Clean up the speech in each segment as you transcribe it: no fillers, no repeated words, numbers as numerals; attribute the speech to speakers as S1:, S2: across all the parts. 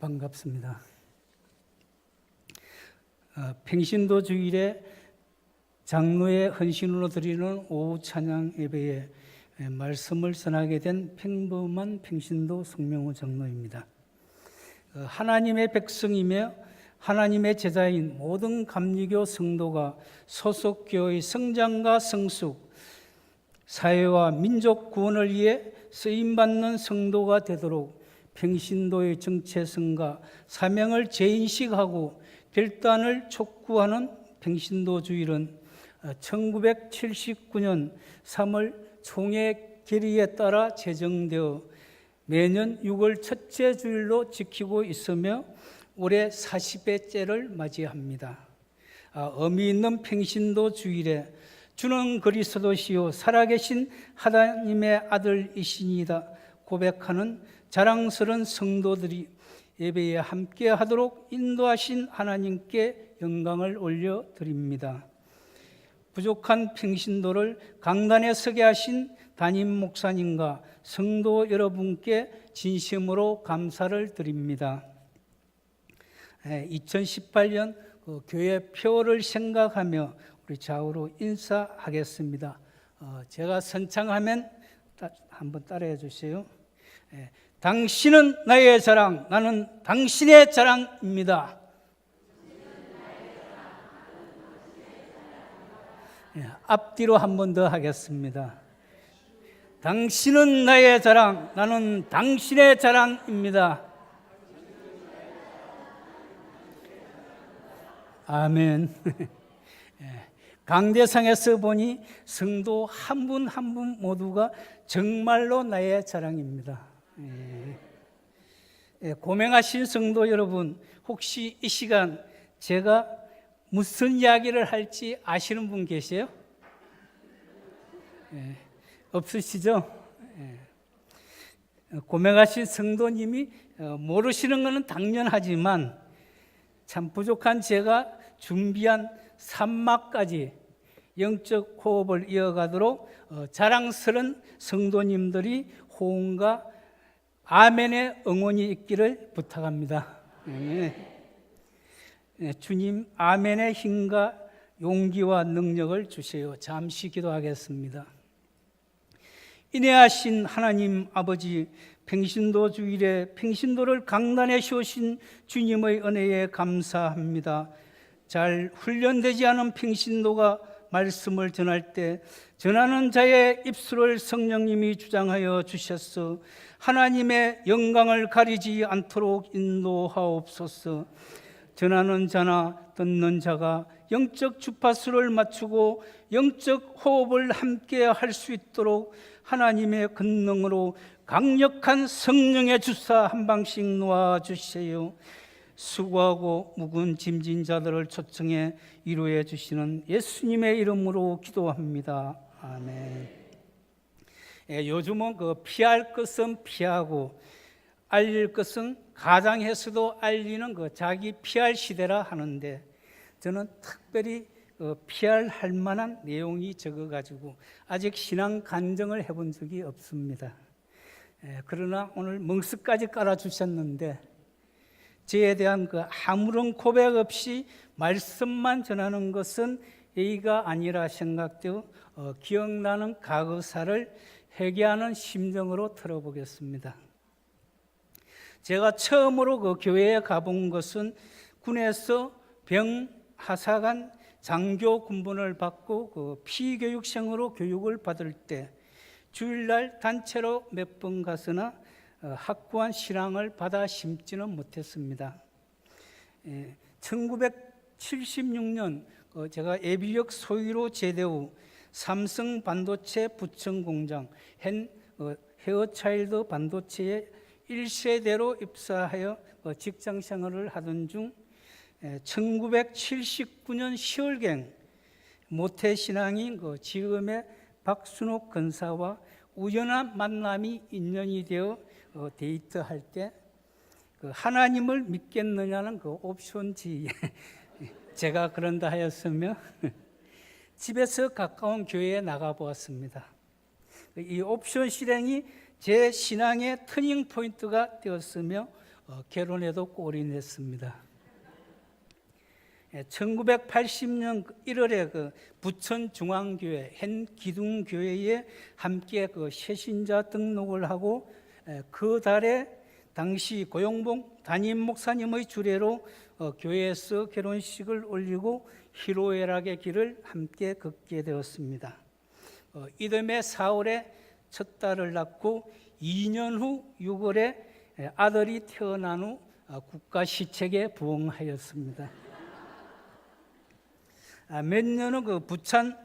S1: 반갑습니다. 평신도 주일에 장로의 헌신으로 드리는 오후 찬양 예배에 말씀을 전하게 된 평범한 평신도 송명호 장로입니다. 하나님의 백성이며 하나님의 제자인 모든 감리교 성도가 소속 교회의 성장과 성숙, 사회와 민족 구원을 위해 쓰임받는 성도가 되도록 평신도의 정체성과 사명을 재인식하고 결단을 촉구하는 평신도 주일은 1979년 3월 총회 결의에 따라 제정되어 매년 6월 첫째 주일로 지키고 있으며 올해 40회째를 맞이합니다. 의미 있는 평신도 주일에 주는 그리스도시요 살아계신 하나님의 아들이시니이다 고백하는 자랑스러운 성도들이 예배에 함께하도록 인도하신 하나님께 영광을 올려드립니다. 부족한 평신도를 강단에 서게 하신 담임 목사님과 성도 여러분께 진심으로 감사를 드립니다. 2018년 교회 표를 생각하며 우리 좌우로 인사하겠습니다. 제가 선창하면 한번 따라해 주세요. 당신은 나의 자랑, 나는 당신의 자랑입니다. 앞뒤로 한 번 더 하겠습니다. 당신은 나의 자랑, 나는 당신의 자랑입니다. 아멘. 강대상에서 보니 성도 한 분 한 분 모두가 정말로 나의 자랑입니다. 고맹하신 성도 여러분, 혹시 이 시간 제가 무슨 이야기를 할지 아시는 분 계세요? 없으시죠? 고맹하신 성도님이 모르시는 것은 당연하지만 참 부족한 제가 준비한 3막까지 영적 호흡을 이어가도록 자랑스러운 성도님들이 호응과 아멘의 응원이 있기를 부탁합니다. 주님 아멘의 힘과 용기와 능력을 주세요. 잠시 기도하겠습니다. 인내하신 하나님 아버지, 평신도 주일에 평신도를 강단에 세우신 주님의 은혜에 감사합니다. 잘 훈련되지 않은 평신도가 말씀을 전할 때 전하는 자의 입술을 성령님이 주장하여 주셨어 하나님의 영광을 가리지 않도록 인도하옵소서. 전하는 자나 듣는 자가 영적 주파수를 맞추고 영적 호흡을 함께 할 수 있도록 하나님의 권능으로 강력한 성령의 주사 한 방씩 놓아주세요. 수고하고 묵은 짐진 자들을 초청해 위로해 주시는 예수님의 이름으로 기도합니다. 아멘. 요즘은 피할 것은 피하고 알릴 것은 가장해서도 알리는 자기 PR 시대라 하는데 저는 특별히 PR 만한 내용이 적어가지고 아직 신앙 간증을 해본 적이 없습니다. 그러나 오늘 멍석까지 깔아주셨는데 저에 대한 아무런 고백 없이 말씀만 전하는 것은 예의가 아니라 생각되어 기억나는 과거사를 회개하는 심정으로 들어보겠습니다. 제가 처음으로 교회에 가본 것은 군에서 병하사관 장교 군번을 받고 피교육생으로 교육을 받을 때 주일날 단체로 몇 번 갔으나 확고한 신앙을 받아 심지는 못했습니다. 1976년 제가 예비역 소위로 제대 후 삼성 반도체 부천 공장 헤어차일드 반도체에 1세대로 입사하여 직장 생활을 하던 중 1979년 10월경 모태신앙인 지금의 박순옥 권사와 우연한 만남이 인연이 되어 데이트할 때 하나님을 믿겠느냐는 옵션 G 제가 그런다 하였으며 집에서 가까운 교회에 나가보았습니다. 이 옵션 실행이 제 신앙의 터닝 포인트가 되었으며 결혼에도 꼴이 냈습니다. 1980년 1월에 그 부천 중앙교회 현 기둥교회에 함께 그 새신자 등록을 하고 그 달에 당시 고용봉 담임 목사님의 주례로 교회에서 결혼식을 올리고 희로애락의 길을 함께 걷게 되었습니다. 이듬해 4월에 첫 딸을 낳고 2년 후 6월에 아들이 태어난 후 국가 시책에 부응하였습니다. 몇 년 후 그 부천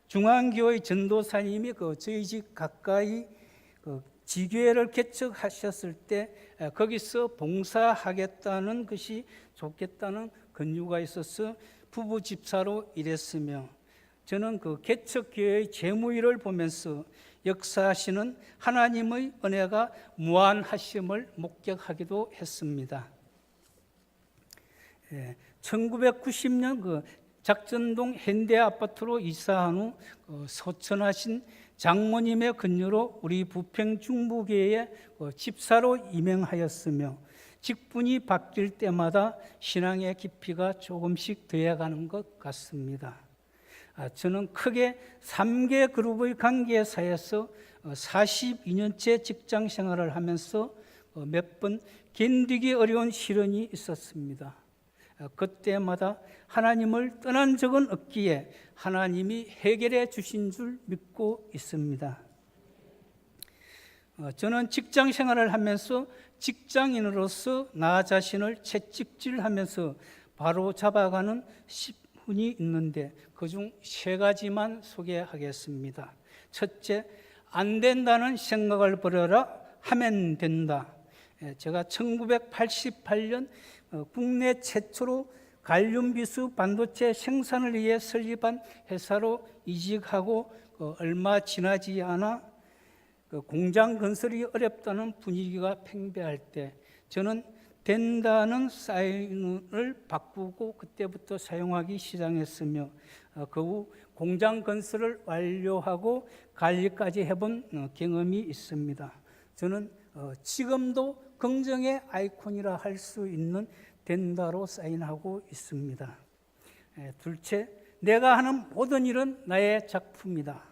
S1: 중앙교회 전도사님이 저희 집 가까이 지교회를 개척하셨을 때 거기서 봉사하겠다는 것이 좋겠다는 권유가 있어서 부부 집사로 일했으며, 저는 그 개척교회의 재무일을 보면서 역사하시는 하나님의 은혜가 무한하심을 목격하기도 했습니다. 1990년 그 작전동 현대아파트로 이사한 후 소천하신 장모님의 권유로 우리 부평 중부교회에 집사로 임명하였으며, 직분이 바뀔 때마다 신앙의 깊이가 조금씩 더해가는 것 같습니다. 저는 크게 3개 그룹의 관계사에서 42년째 직장 생활을 하면서 몇 번 견디기 어려운 시련이 있었습니다. 그때마다 하나님을 떠난 적은 없기에 하나님이 해결해 주신 줄 믿고 있습니다. 저는 직장 생활을 하면서 직장인으로서 나 자신을 채찍질하면서 바로 잡아가는 10분이 있는데 그중 3가지만 소개하겠습니다. 첫째, 안 된다는 생각을 버려라, 하면 된다. 제가 1988년 국내 최초로 갈륨비스 반도체 생산을 위해 설립한 회사로 이직하고 얼마 지나지 않아 공장 건설이 어렵다는 분위기가 팽배할 때 저는 된다는 사인을 바꾸고 그때부터 사용하기 시작했으며, 그 후 공장 건설을 완료하고 관리까지 해본 경험이 있습니다. 저는 지금도 긍정의 아이콘이라 할 수 있는 된다로 사인하고 있습니다. 둘째, 내가 하는 모든 일은 나의 작품이다.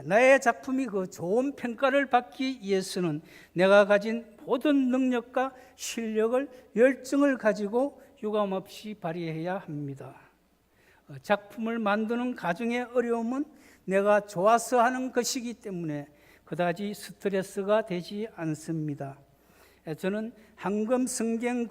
S1: 나의 작품이 그 좋은 평가를 받기 위해서는 내가 가진 모든 능력과 실력을, 열정을 가지고 유감없이 발휘해야 합니다. 작품을 만드는 과정의 어려움은 내가 좋아서 하는 것이기 때문에 그다지 스트레스가 되지 않습니다. 저는 한금 성경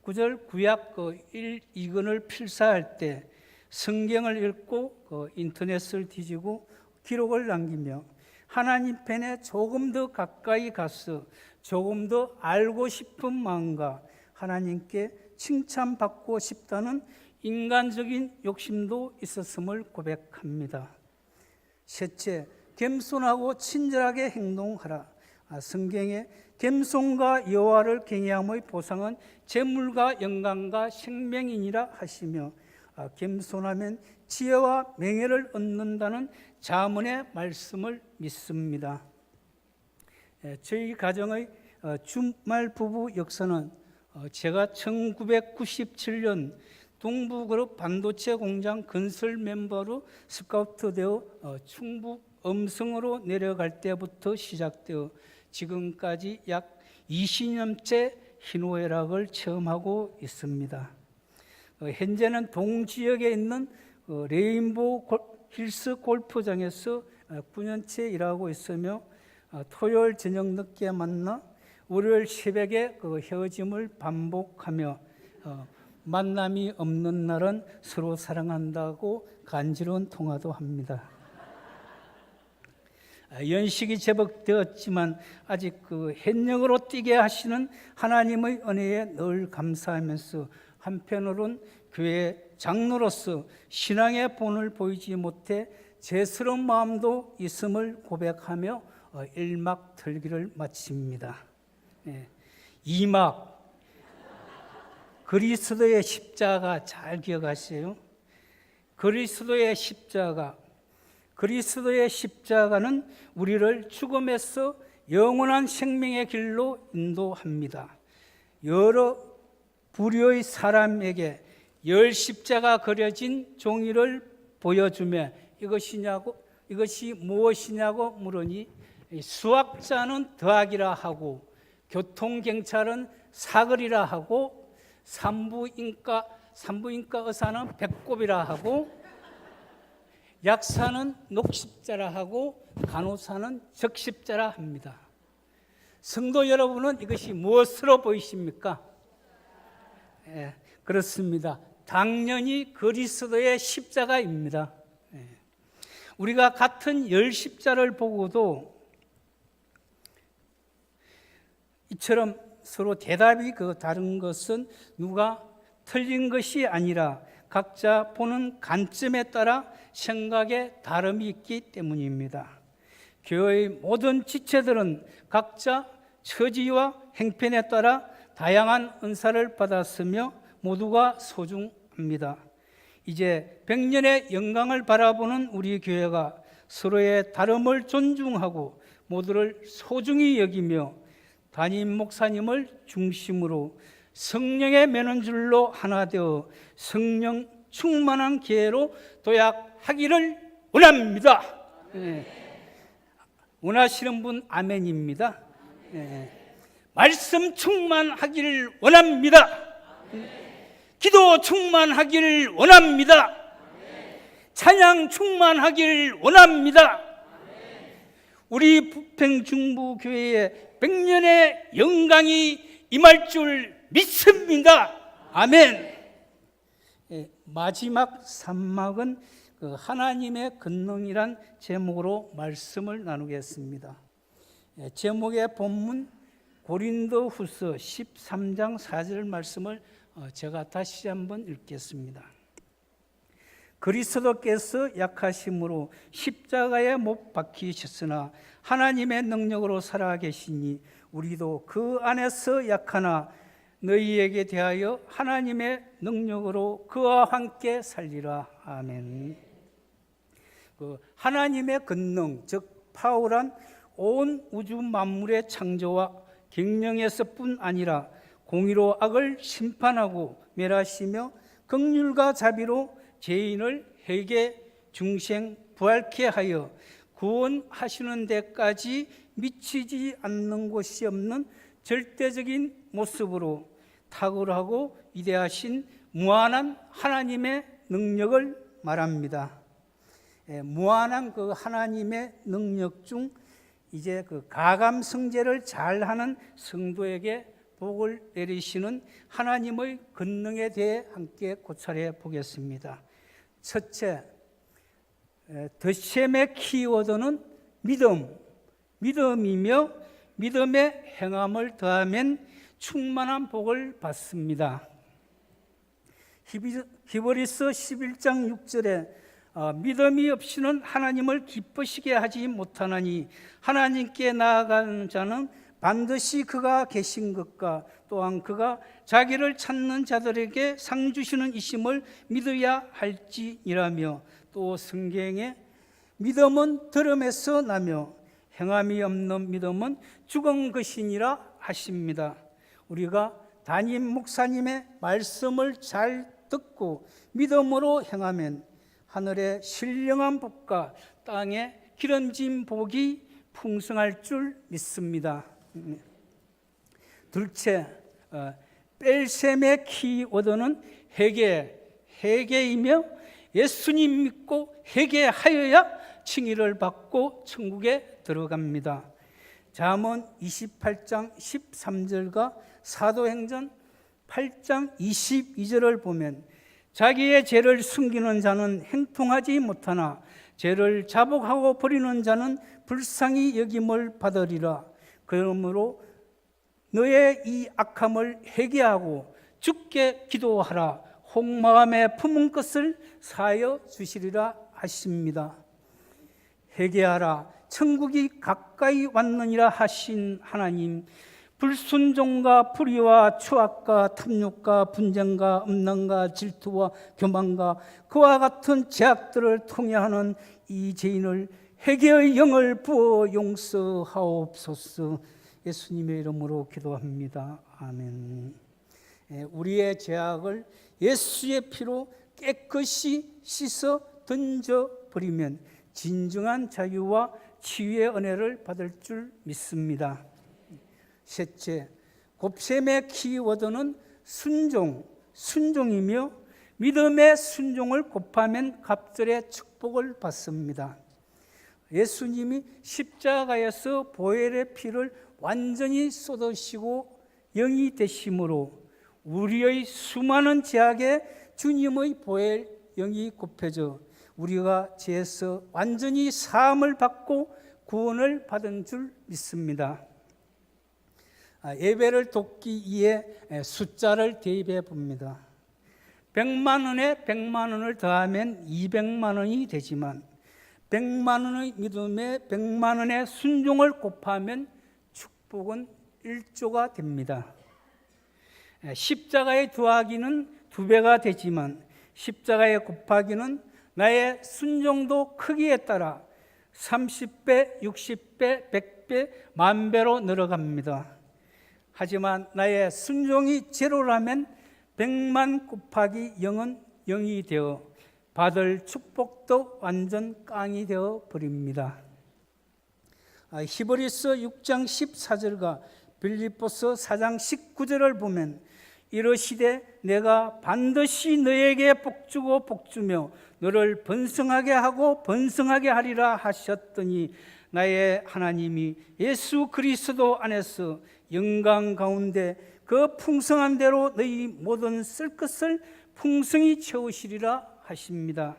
S1: 구절 구약 1, 2권을 필사할 때 성경을 읽고 인터넷을 뒤지고 기록을 남기며 하나님 편에 조금 더 가까이 가서 조금 더 알고 싶은 마음과 하나님께 칭찬받고 싶다는 인간적인 욕심도 있었음을 고백합니다. 셋째, 겸손하고 친절하게 행동하라. 성경에 겸손과 여호와를 경외함의 보상은 재물과 영광과 생명이니라 하시며, 겸손하면 지혜와 명예를 얻는다는 자문의 말씀을 믿습니다. 저희 가정의 주말 부부 역사는 제가 1997년 동부그룹 반도체 공장 건설 멤버로 스카우트되어 충북 음성으로 내려갈 때부터 시작되어 지금까지 약 20년째 희노애락을 체험하고 있습니다. 현재는 동지역에 있는 레인보우 힐스 골프장에서 9년째 일하고 있으며, 토요일 저녁 늦게 만나 월요일 새벽에 헤어짐을 반복하며 만남이 없는 날은 서로 사랑한다고 간지러운 통화도 합니다. 연식이 제법 되었지만 아직 현역으로 뛰게 하시는 하나님의 은혜에 늘 감사하면서, 한편으론 교회 장로로서 신앙의 본을 보이지 못해 죄스러운 마음도 있음을 고백하며 1막 들기를 마칩니다. 2막, 그리스도의 십자가 잘 기억하세요. 그리스도의 십자가는 우리를 죽음에서 영원한 생명의 길로 인도합니다. 여러 부류의 사람에게 열 십자가 그려진 종이를 보여주며 이것이 무엇이냐고 물으니 수학자는 더하기라 하고 교통경찰은 사거리라 하고 산부인과 의사는 배꼽이라 하고 약사는 녹십자라 하고 간호사는 적십자라 합니다. 성도 여러분은 이것이 무엇으로 보이십니까? 그렇습니다. 당연히 그리스도의 십자가입니다. 우리가 같은 열 십자를 보고도 이처럼 서로 대답이 다른 것은 누가 틀린 것이 아니라 각자 보는 관점에 따라 생각에 다름이 있기 때문입니다. 교회의 모든 지체들은 각자 처지와 행편에 따라 다양한 은사를 받았으며 모두가 소중합니다. 이제 100년의 영광을 바라보는 우리 교회가 서로의 다름을 존중하고 모두를 소중히 여기며 담임 목사님을 중심으로 성령의 매는줄로 하나 되어 성령 충만한 기회로 도약하기를 원합니다. 원하시는 분 아멘입니다. 말씀 충만하기를 원합니다. 기도 충만하기를 원합니다. 찬양 충만하기를 원합니다. 우리 부평중부교회에 100년의 영광이 임할 줄 믿습니다. 아멘. 마지막 3막은 하나님의 권능이란 제목으로 말씀을 나누겠습니다. 제목의 본문 고린도후서 13장 4절 말씀을 제가 다시 한번 읽겠습니다. 그리스도께서 약하심으로 십자가에 못 박히셨으나 하나님의 능력으로 살아계시니 우리도 그 안에서 약하나 너희에게 대하여 하나님의 능력으로 그와 함께 살리라. 아멘. 하나님의 권능, 즉 파워란 온 우주 만물의 창조와 경영에서뿐 아니라 공의로 악을 심판하고 멸하시며 긍휼과 자비로 죄인을 회개, 중생, 부활케 하여 구원하시는 데까지 미치지 않는 곳이 없는 절대적인 모습으로 탁월하고 위대하신 무한한 하나님의 능력을 말합니다. 무한한 그 하나님의 능력 중 이제 가감성제를 잘하는 성도에게 복을 내리시는 하나님의 권능에 대해 함께 고찰해 보겠습니다. 첫째, 덧셈의 키워드는 믿음이며 믿음의 행함을 더하면 충만한 복을 받습니다. 히브리서 11장 6절에 믿음이 없이는 하나님을 기쁘시게 하지 못하나니 하나님께 나아가는 자는 반드시 그가 계신 것과 또한 그가 자기를 찾는 자들에게 상 주시는 이심을 믿어야 할지니라며, 또 성경에 믿음은 들음에서 나며 행함이 없는 믿음은 죽은 것이니라 하십니다. 우리가 담임 목사님의 말씀을 잘 듣고 믿음으로 행하면 하늘의 신령한 복과 땅의 기름진 복이 풍성할 줄 믿습니다. 둘째, 뺄셈의 키워드는 회개이며 예수님 믿고 회개하여야 칭의를 받고 천국에 들어갑니다. 잠언 28장 13절과 사도행전 8장 22절을 보면 자기의 죄를 숨기는 자는 행통하지 못하나 죄를 자복하고 버리는 자는 불쌍히 여김을 받으리라. 그러므로 너의 이 악함을 회개하고 주께 기도하라. 혹마음에 품은 것을 사하여 주시리라 하십니다. 회개하라. 천국이 가까이 왔느니라 하신 하나님, 불순종과 불의와 추악과 탐욕과 분쟁과 음란과 질투와 교만과 그와 같은 죄악들을 통해 하는 이 죄인을 회개의 영을 부어 용서하옵소서. 예수님의 이름으로 기도합니다. 아멘. 우리의 죄악을 예수의 피로 깨끗이 씻어 던져버리면 진정한 자유와 치유의 은혜를 받을 줄 믿습니다. 셋째, 곱셈의 키워드는 순종이며 믿음의 순종을 곱하면 갑절의 축복을 받습니다. 예수님이 십자가에서 보혈의 피를 완전히 쏟으시고 영이 되심으로 우리의 수많은 죄악에 주님의 보혈 영이 곱해져 우리가 죄에서 완전히 사함을 받고 구원을 받은 줄 믿습니다. 예배를 돕기 위해 숫자를 대입해 봅니다. 100만 원에 100만 원을 더하면 200만 원이 되지만 100만 원의 믿음에 100만 원의 순종을 곱하면 축복은 1조가 됩니다. 십자가의 더하기는 2배가 되지만 십자가의 곱하기는 나의 순종도 크기에 따라 30배, 60배, 100배, 10,000배로 늘어갑니다. 하지만 나의 순종이 제로라면 100만 곱하기 0은 0이 되어 받을 축복도 완전 깡이 되어 버립니다. 히브리서 6장 14절과 빌립보서 4장 19절을 보면 이르시되 내가 반드시 너에게 복주고 복주며 너를 번성하게 하고 번성하게 하리라 하셨더니 나의 하나님이 예수 그리스도 안에서 영광 가운데 그 풍성한 대로 너희 모든 쓸 것을 풍성히 채우시리라 하십니다.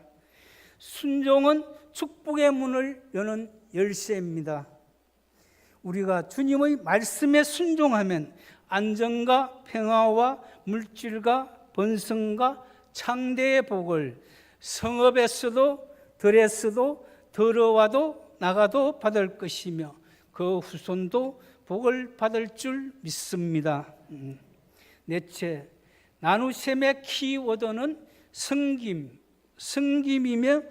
S1: 순종은 축복의 문을 여는 열쇠입니다. 우리가 주님의 말씀에 순종하면 안정과 평화와 물질과 번성과 창대의 복을 성읍에서도 들에서도 들어와도 나가도 받을 것이며 그 후손도 복을 받을 줄 믿습니다. 넷째, 나누셈의 키워드는 성김이며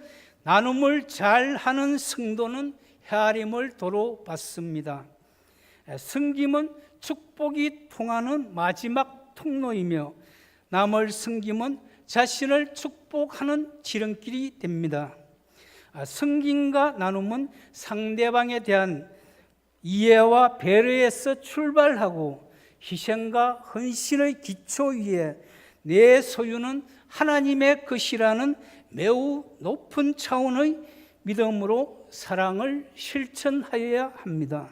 S1: 나눔을 잘하는 성도는 헤아림을 도로 받습니다. 성김은 축복이 통하는 마지막 통로이며 남을 섬김은 자신을 축복하는 지름길이 됩니다. 섬김과 나눔은 상대방에 대한 이해와 배려에서 출발하고 희생과 헌신의 기초 위에 내 소유는 하나님의 것이라는 매우 높은 차원의 믿음으로 사랑을 실천하여야 합니다.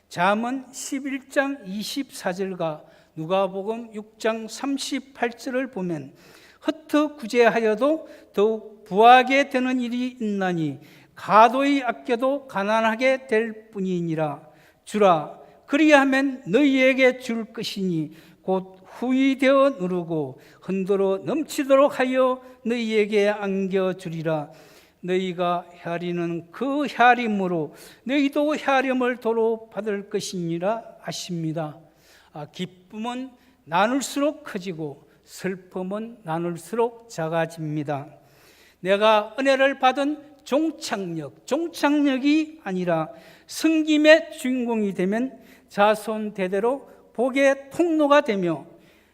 S1: 잠언 11장 24절과 누가복음 6장 38절을 보면 흩어구제하여도 더욱 부하게 되는 일이 있나니 가도히 아껴도 가난하게 될 뿐이니라. 주라, 그리하면 너희에게 줄 것이니 곧 후이되어 누르고 흔들어 넘치도록 하여 너희에게 안겨주리라. 너희가 헤아리는 그 헤아림으로 너희도 헤아림을 도로 받을 것이니라 하십니다. 기쁨은 나눌수록 커지고 슬픔은 나눌수록 작아집니다. 내가 은혜를 받은 종착역이 아니라 섬김의 주인공이 되면 자손 대대로 복의 통로가 되며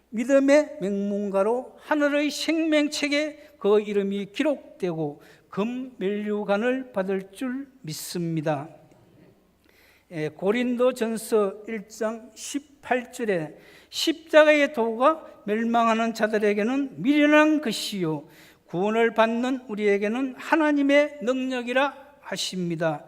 S1: 믿음의 명문가로 하늘의 생명책에 그 이름이 기록되고 금면류관을 받을 줄 믿습니다. 고린도전서 1장 18절에 십자가의 도가 멸망하는 자들에게는 미련한 것이요 구원을 받는 우리에게는 하나님의 능력이라 하십니다.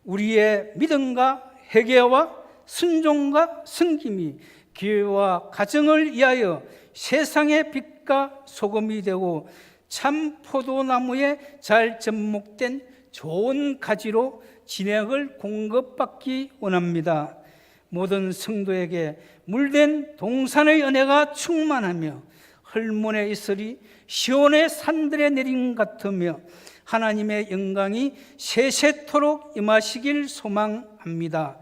S1: 우리의 믿음과 회개와 순종과 섬김이 교회와 가정을 위하여 세상의 빛과 소금이 되고 참 포도나무에 잘 접목된 좋은 가지로 진액을 공급받기 원합니다. 모든 성도에게 물된 동산의 은혜가 충만하며 헐몬의 이슬이 시온의 산들에 내린 같으며 하나님의 영광이 세세토록 임하시길 소망합니다.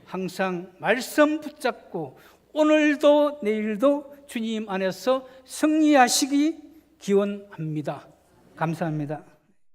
S1: 항상 말씀 붙잡고 오늘도 내일도 주님 안에서 승리하시기 기원합니다. 감사합니다.